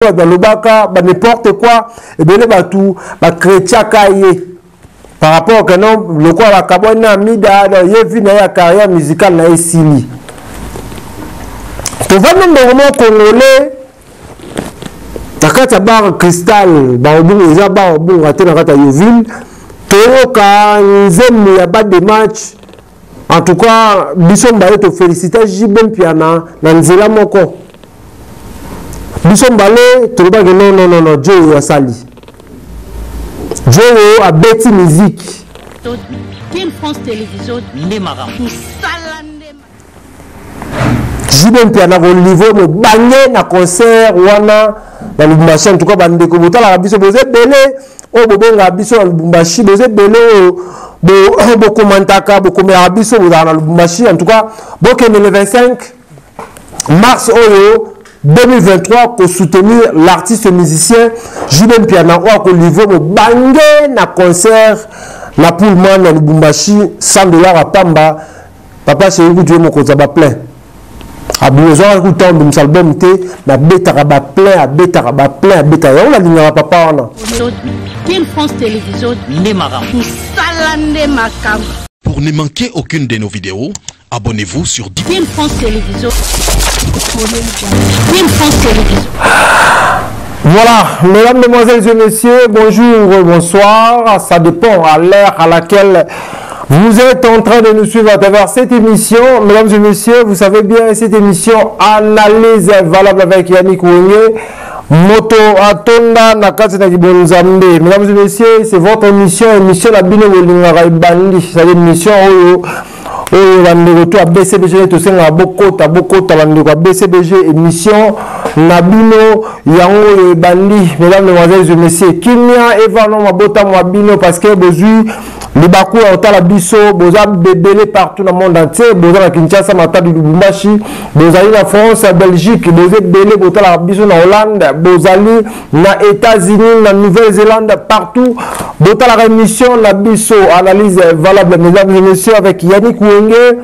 dans le baka, n'importe quoi, et bien les tout, chrétien caillé. Par rapport à non, le quoi la cabane a mis dans la carrière musicale na Esili. Tu vois même dans le congolais, la carte bar cristal, barbu, les barbu, raté la carte à Yoville, Toro Kanzem, il n'y a pas de match. En tout cas, Bisson Baye te félicite, Jibem Piana, Nanzela Moko. Bisson Baye, tu vois que non, Joe a sali. Joe a Betty Musique. Quelle France Télévision, Nemara. Jibem Piana, vous livrez mon bagné na concert, Wana, dans le machin, en tout cas, bande comme ça, la Bisson, vous êtes belé, oh, Bobonga, Bisson, le Bumbashi, vous êtes belé, beaucoup mantaka, beaucoup merabiso, vous avez le Bumbashi, en tout cas, beaucoup le 25 mars, 2023 pour soutenir l'artiste musicien Jibem Piana pour livrer le bangé na concert na Pullman na Lubumbashi $100 à Pamba. Papa chez vous Dieu mon côté ba plein. A besoin écoutant de album té na beta ba plein, a beta on la ligne papa on. Quelle France Télévision Nemara. Salande makam. Pour ne manquer aucune de nos vidéos, abonnez-vous sur Quelle France Télévision. Quelle France Télévision. Voilà, mesdames, mesdemoiselles et messieurs, bonjour, bonsoir. Ça dépend à l'heure à laquelle vous êtes en train de nous suivre à travers cette émission. Mesdames et messieurs, vous savez bien, cette émission Analyse valable avec Yannick Ouengue. Moto Atonda Nakati Bonzambe. Mesdames et messieurs, c'est votre émission la Bino Wolingara Bandi. C'est l'émission où bandeko to BCBG to senga bokota bandeko BCBG émission Nabino yango bandi. Mesdames, mesdemoiselles et messieurs, Kimia Evano mabota mabino parce que bozu le bakou à la biso boza bébélé partout dans le monde entier, boza na Kinshasa, Mata du Lubumbashi, bozali na France, à Belgique, boza bébélé bota la biso na Hollande, bozali na États-Unis, na Nouvelle-Zélande, partout, bota la rémission la biso analyse valable. Mesdames et messieurs, avec Yannick Ouengue,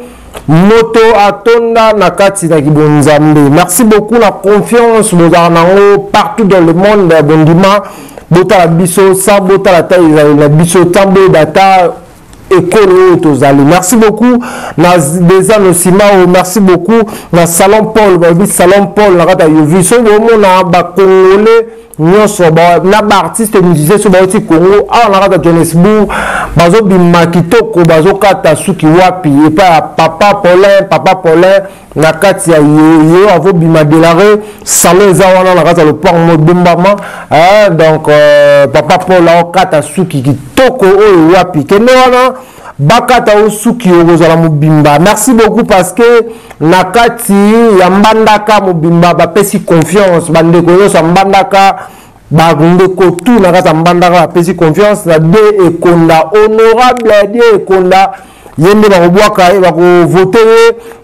Moto Atonda Nakati na Kibonzambe. Merci beaucoup la confiance bozanango partout dans le monde bondima. Bota la biso sa bota la taille la biso tambo data école tozali. Merci beaucoup na des annoncements, merci beaucoup na salon Paul na kata yovi so bomo na ba congolais nyonso na ba artiste musicien so ba oti Congo a na kata Johannesburg bazo bima kitoko bazo kata suki wapi et pas papa Paulin na kati ya yo avo bima delare salon zawana na kata le port modumbama donc papa Paul a kata suki kitoko o wapi kende wana bakata osuki ozala mobimba. Merci beaucoup parce que nakati ya mbandaka mobimba bapesi confiance bandeko nyonso mbandaka bandeko tout nakata mbandaka bapesi confiance na de ekonda honorable de ekonda yende bakobwaka bako voter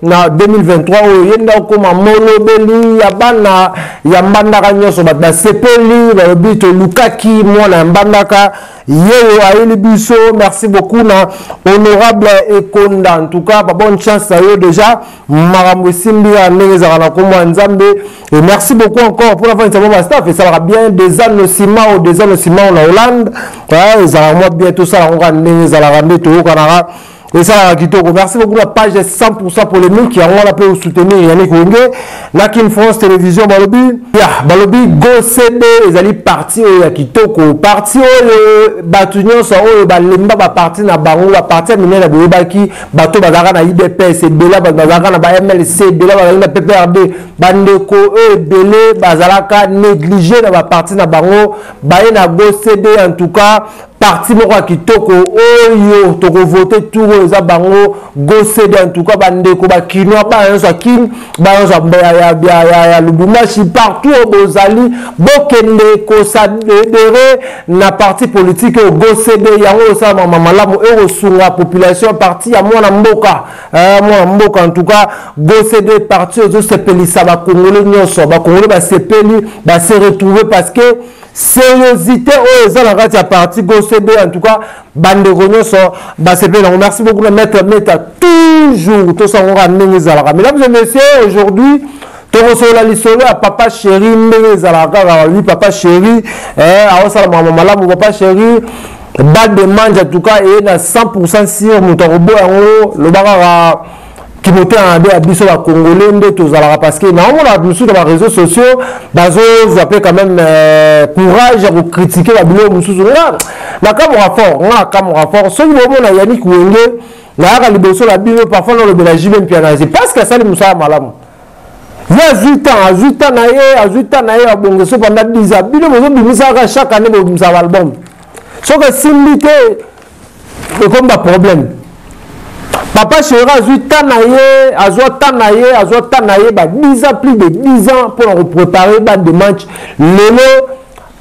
na 2023 yenda okoma molobeli ya bana ya mbandaka nyonso basepeli babito lukaki mwana mbandaka yeo aeli biso. Merci beaucoup na honorable ekonda, en tout cas bonne chance à eux déjà marambo simbi ya ndengeza na komwa nzambe et merci beaucoup encore pour la fin de ce staff et ça va bien des annoncements na Hollande ça va bientôt ça on va ndengeza la rambe to kanara. Et ça, merci beaucoup la page 100% pour les mille qui ont appelé au soutenir Yannick Ouengue. Nakin France Télévision, Balobi, Go CD, ils allaient partir à Kitoko. Partir au Batunion, ça, Balemba, partir à Barou, partir à Minel, à Boubaki, Bateau Bazara, à IDPS, Bela, Bazara, à MLC, Bela, à PPRD, Bandeko, Belé, Bazalaka, négligé, à partir à Barou, Bayen Go CD, en tout cas. Parti moko kitoko oyo toko voter tout les abango Go CD en tout cas bandeko ba kinoa ba yonso kin ba yonso ya Lubumbashi partout au bozali bokende ko sadere na parti politique Go CD yango sa mama lamu euro sunga population parti ya mwana mboka en tout cas Go CD parti aux sepelisa ba congolais nyonso ba congolais ba sepeli ba se retrouver parce que sérieuxité aux alliés à parti Go CD en tout cas bandeko nyonso basepeli. Merci beaucoup de mettre toujours tout ça on ramène les alliés. Mesdames et messieurs, aujourd'hui tokosola lisolo ya papa chéri ndenge ezalaka lui papa chéri aosala makambo malamu papa chéri balle de manche en tout cas et na 100% sûr moto akobo yango lobaka kimote en ade abiso ba congolais nde tozalaka parce que na omona mususu na ba réseaux sociaux bazozwa pe quand même courage ya kocritiquer ba biloko mususu na kamora fort soki bomona Yannick Wenge nayaka liboso na bino parfois nalobela jibe mpianazi parce que asali mosala malamu a 8 ans na ye abongeso pendant 10 ans bino bozobimisaka chaque année bobimisa baalbum soki simbi te ekomba problème papa chéri azwi temps na ye azwa temps na ye ba 10 ans plus de 10 ans pour repréparer ba de match lelo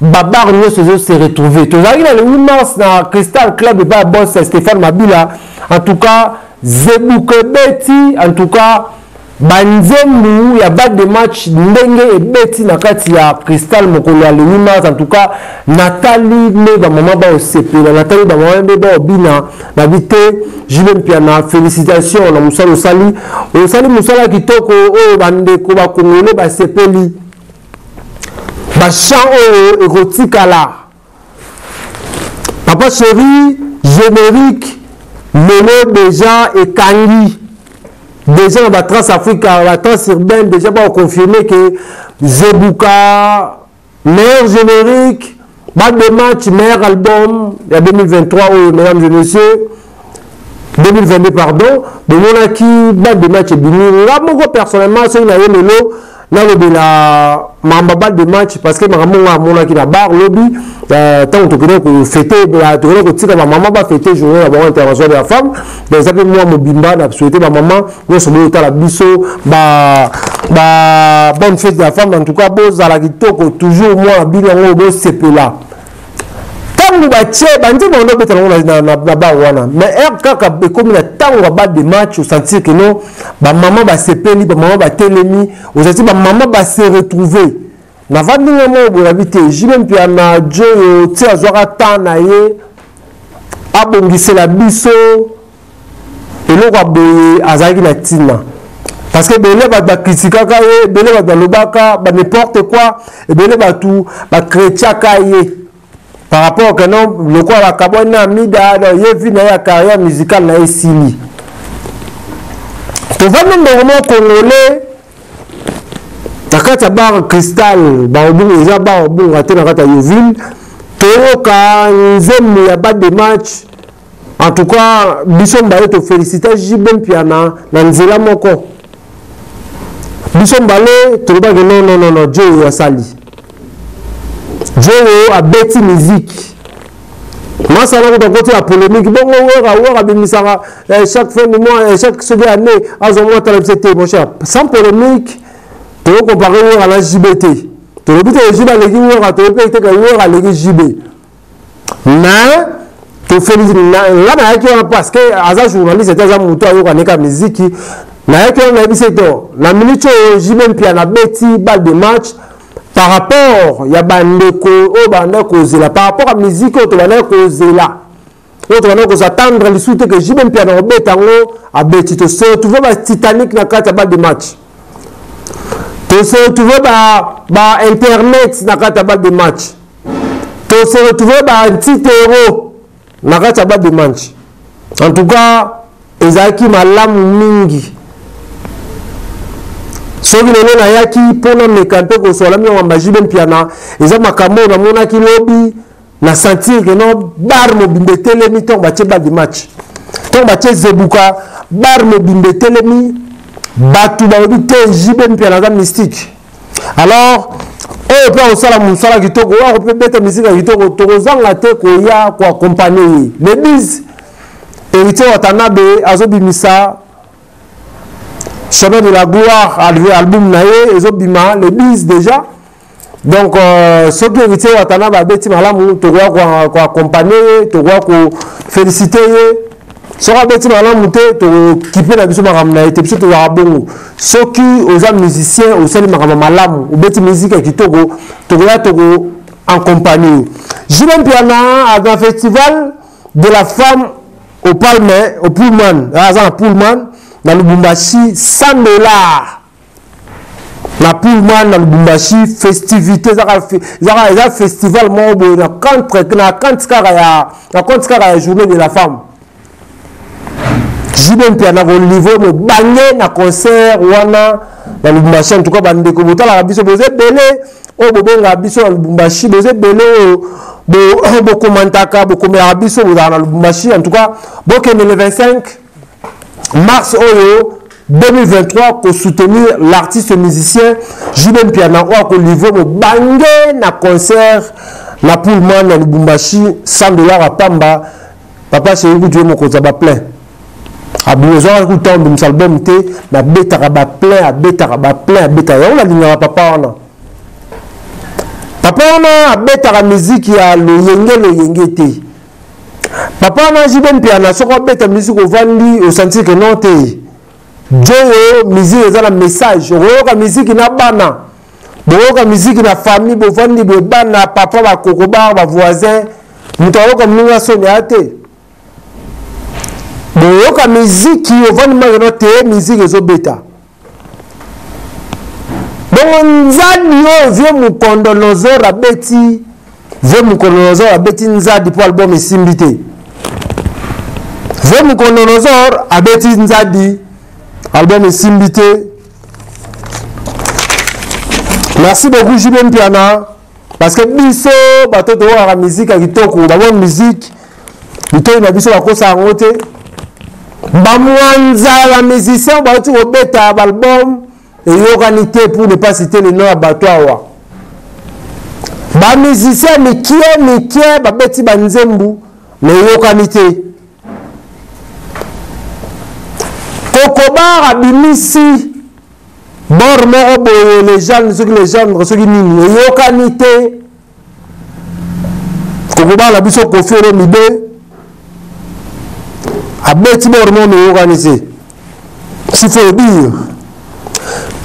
babar nyonso se retrouver tozalaki na le 8 mars na Crystal Club ba boss Stéphane Mabila en tout cas Zebuke Beti en tout cas banzembu ya ba de match ndenge ebeti na kati ya Crystal mokolo ya le 8 mars en tout cas Nathalie ne ba maman ba osepela Nathalie ba maman ba obina na bité jibe mpiana félicitations na musala osali musala kitoko o bandeko ba kongole ba sepeli ba chant o erotikala papa chéri générique lelo déjà ekangi déjà dans la Trans-Afrique, la Trans-Urbaine, déjà on confirmé que Zebuka, meilleur générique, balle de match, meilleur album, il y a 2023, mesdames et messieurs, 2022, pardon, de mon acquis, balle de match et bini. Là, moi, personnellement, c'est une année, là, la mamba balle de match, parce que mon acquis la barre, lobby, tant que fêter, que ma maman va fêter journée la intervention de la femme. Par exemple, moi, mon bimba, n'a souhaité ma maman, nous sommes au la biso, bonne fête de la femme, en tout cas, beau, à la guitare, toujours moi, bilan, beau, c'est là. Tant que bache, bandi, on a besoin na bawana. Mais kaka, comme la tant on va de match, au sentir que non, ma maman va se péli, ma maman va télémi, au sentir ma maman va se retrouver. Na vandi ngamo boyabite jibe mpiana jo ti azwaka temps na ye abongisela biso eloko aboye azalaki na ntina parce que bele bato bakritikaka ye bele bato balobaka ba n'importe quoi ebele bato bakretiaka ye par rapport que non lokola bakabwani na mida ye vi na ye ya carrière musicale na ye esili tovandi ndongo congolais nakati ya bar Crystal baobunga eza bar obunga te na kati ya Yoville toyoka nzembo ya ba de match en tout cas biso mbale tofélicita jibe mpiana na nzela moko biso mbale tolobaki non Joe asali Joe abeti musique masala ko côté la polémique bongo wera bimisaka chaque fin de mois chaque seconde année azomwa talabisete mon cher sans polémique tu veux comparer à la JBT. Tu veux dire que JB a les JB. Mais, tu fais là, parce que as journaliste, c'est un mouton à la musique. La minute où JB Piana Betty, balle de match, par rapport, il y a par rapport à la musique, tu vas causer là. Tu vas attendre les soutes que JB Piana Betty, tu te vois la Titanic dans la balle de match. Tu se retrouves par internet dans la balle de match. Tu se retrouves par un petit euro dans la balle de match. En tout cas, ezaki malamu mingi. Soki lelo na yaki pona mekampe ko sola mi wa majibe mpiana. Eza makambo na mona ki lobby na sentir que non bar mo bimbe telemi ton ba balle de match. Ton ba Zebuka bar mo bimbe telemi batu baobite jibe mpiana mystique. Alors on peut aussi la musala kitoko on peut mettre musique kitoko tokozanga te ko ya ko accompagner les bis héritier Watanabe azobimisa chemin de la gloire album nae ezobima les bis déjà donc ce que héritier Watanabe abeti malamu to ko accompagner to ko féliciter sera beti malamu te to kipe na biso makambo na ete biso to ya bongo soki oza musicien osali makambo malamu obeti musique kitoko to en compagnie. Jibe mpiana à un festival de la femme au Palme au Pullman dans Lubumbashi $100 na Pullman na Lubumbashi festivité za festival mo na contre ya journée de la femme. Jibem piana au niveau mo bangé na concert wana na Lubumbashi en tout cas bande ko botala ka biso boze belé o bobenga biso na Lubumbashi boze belé bo komantaka bo komera biso na Lubumbashi en tout cas bokene le 25 mars oyo 2023 pour soutenir l'artiste musicien Jibem Piana au niveau de bangé na concert na Pullman na Lubumbashi $100 à Pamba papa chéri ku Dieu moko za ba plein a besoin ku tombe msalbum te na betaka ba plein a betaka on la ligne papa wana a betaka musique ya lo yenge te papa na Jibem Piana soko beta musique au vandi au sentir que non te Joe musique eza na message oyoka musique na bana boyoka musique na famille bovandi be bana papa ba kokoba ba voisin muto oyoka mninga soni ate boyoka musique ovandi magana te musique ezo beta bongo nzadi yo vie mukondo nozora beti vie mukondo nozora beti nzadi po album esimbite vie mukondo nozora abeti nzadi album est simbité. Merci beaucoup Jibem Piana parce que biso bato to la musique à kitoko ba bonne musique bito na biso ba kosa ngote ba mwanza la musicien ba tu obeta album et organité pour ne pas citer le nom à Batwawa ba musicien mikie ba beti ba nzembu mais organité Kokobar abimisi bor moko boye les gens soki nini eyokanite Kokobar la biso Koffi Olomide abeti bor moko eyokanise s'il faut le dire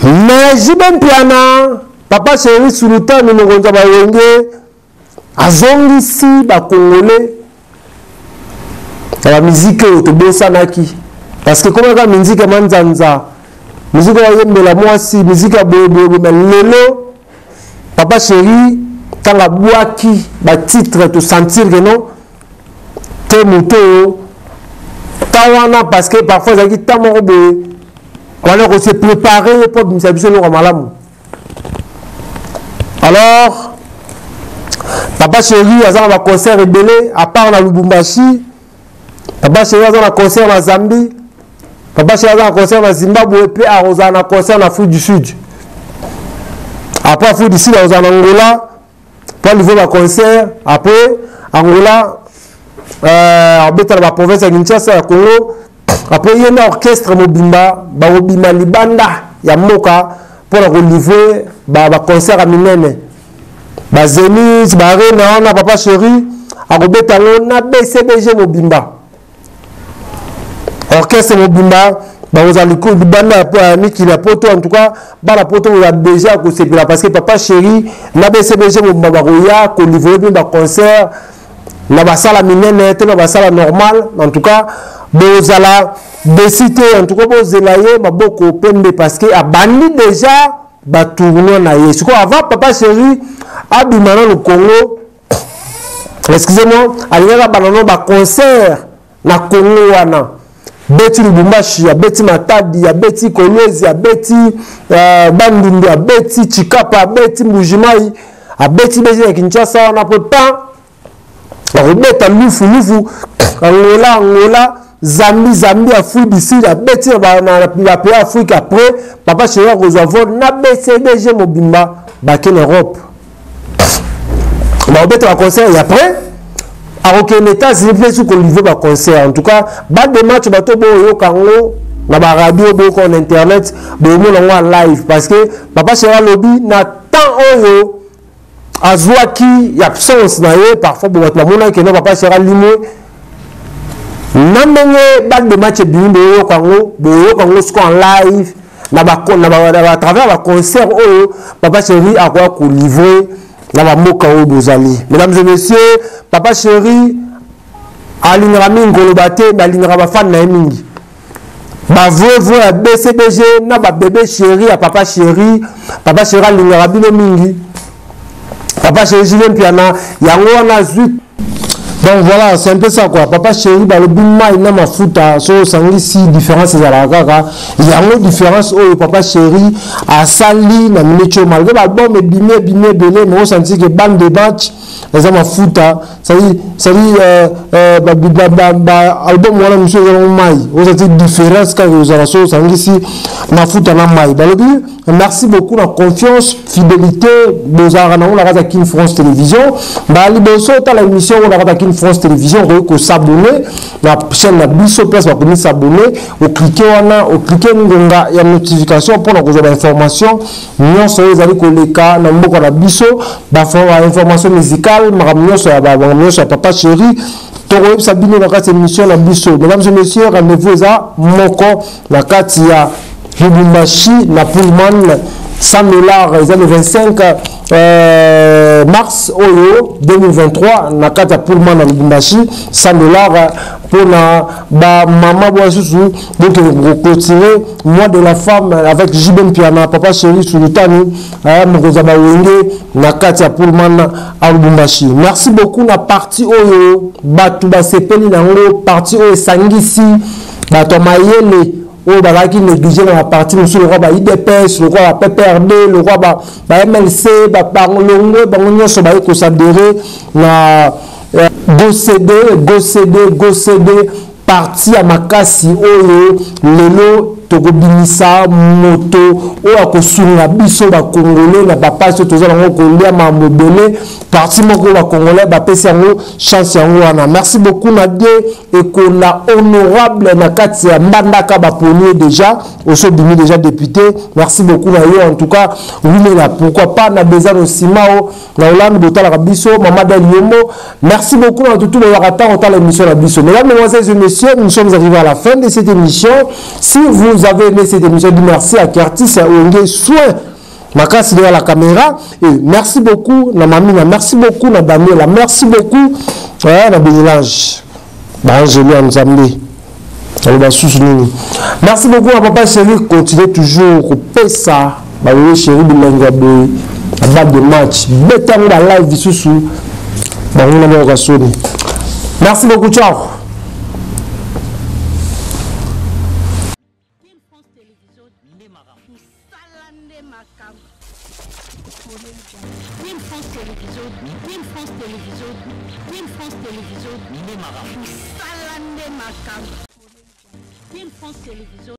mais Jibem Piana papa chéri sulutan mokonza bayenge azongisi bakongole la musique tobosanaki parce que comme la musique est manzanza, musique est yembela mwasi, musique est bobo, mais lelo, papa chéri, quand la boaki, ba titre, te sentir que non, te mouto, tawana, parce que parfois, il y a tant de bobo, on s'est préparé pour nous habituer au malam. Alors, papa chéri, il y a un concert rebelle, à part la Lubumbashi, papa chéri, il y a un concert à Zambie. Papa chéri a un concert à Zimbabwe et puis à un concert en Afrique du Sud. Après Afrique du Sud, à Angola, pour le niveau de concert, après Angola, en la province de Kinshasa, Congo, après il y a un orchestre Mobimba, Mobimba Libanda, Yamoka, pour le livrer, concert à Minene. Zénith, Arena, papa chéri, à Robetalona, BCBG Mobimba. Orchestre Mobimba, vous allez la poto en tout cas, la poto vous a déjà parce que papa chéri, na BCBG Mobimba ko livrer un concert, na basala minene, na basala normal, en tout cas, vous allez décider en tout cas vous allez beaucoup pembe parce que a bandi déjà ba tourner na yesu. Avant papa chéri, abimana le Congo, excusez-moi, alingaka banano ba concert na Congo wana. Beti Lubumbashi, Beti Matadi, Beti Kolwezi, Beti Bandundu, Beti Chikapa, Beti Mbujimai, Beti Beji Kinshasa, on a peu de temps. Beti Lufu, Angola, Zambie, Afrique du Sud, Beti la pays Afrique après, papa chéri Rosavon, na BCBG Mobimba, Baké en Europe. On Beti un concert et après. Alors que l'État s'il plaît sur qu'on veut un concert en tout cas bas de match bateau boyo kango na ba radio boko en internet bomo longa live parce que papa chéri lobby na temps oyo azwaki y absence na ye parfois bo batla mona que non papa chéri limo na menge bas de match bi boyo kango ce en live na ba à travers le concert oyo papa chéri a quoi ko livrer. Mesdames et messieurs, papa chéri, alingera mingi kolobate, mais alingera ba fan na mingi. ba voix à BCBG na ba bébé chéri à papa chéri a lingara bino mingi papa chéri Julien Piana yango na zut. Donc voilà, c'est un peu ça quoi. Papa chéri, le bima il n'a ma fouta. So sangi si différence c'est la gaga. Il y a une différence où papa chéri a sali na minute malgré l'album mais bimé belé mais on sentit que bande de match les ma fouta. Ça dit album voilà monsieur on mai. On sentit différence quand vous avez so sangi si ma fouta na mai. Merci beaucoup la confiance, fidélité. Nous avons la radio King France Télévision. Bali boso ta l'émission on la radio King France Télévision, on peut s'abonner la chaîne la biso place va venir s'abonner au cliquer ngonga ya notification pour avoir des informations nous sommes allés koleka na mboko la biso ba information musicale makamyo so ya papa chéri toro sabino na kati émission la biso. Mesdames et messieurs, rendez-vous à moko la kati ya Lubumbashi na Pullman 100 $, le 25 mars 2023 na kata Pullman na Lubumbashi 100 $ pour na ba maman boisusu donc clôturer mois de la femme avec Julien Piana papa chéri Sultani mokoza ba wenge na kata Pullman à Lubumbashi. Merci beaucoup na partie oyo batu ba sepeli na ngo partie oyo sangisi bato mayele oh bah qui néglige la partie monsieur le roi bah IDPS le roi PPRD le roi bah MLC bah Parlongo bah on y a bah s'adhérer na go CD parti à Makasi oyo lelo tokobinisa moto oyo akosunga biso ba congolais na papa so toza nango kolia ma mobele parti moko ba congolais ba pesa yango chance yango wana. Merci beaucoup na Dieu et qu'on a honorable na kati ya mbandaka ba ponier déjà oso bimi déjà député. Merci beaucoup na yo en tout cas oui là pourquoi pas na besoin au simao na Hollande botala ka biso mama Daliombo. Merci beaucoup à tout le rata on t'a l'émission la biso. Mesdames, mesdemoiselles et messieurs, nous sommes arrivés à la fin de cette émission. Si vous avez aimé cette émission, dis merci à Curtis et à Onge Soin. Ma casse derrière la caméra. Et merci beaucoup, na Mamina. Merci beaucoup, na Daniela. Merci beaucoup, na Bénilage. Angélie Nzambi. Merci beaucoup à papa chéri. Continuez toujours. Pesa. Oui, chéri, Bilenga Boy. La balle de match. Bétang la live sous. Merci beaucoup, ciao. Télévision.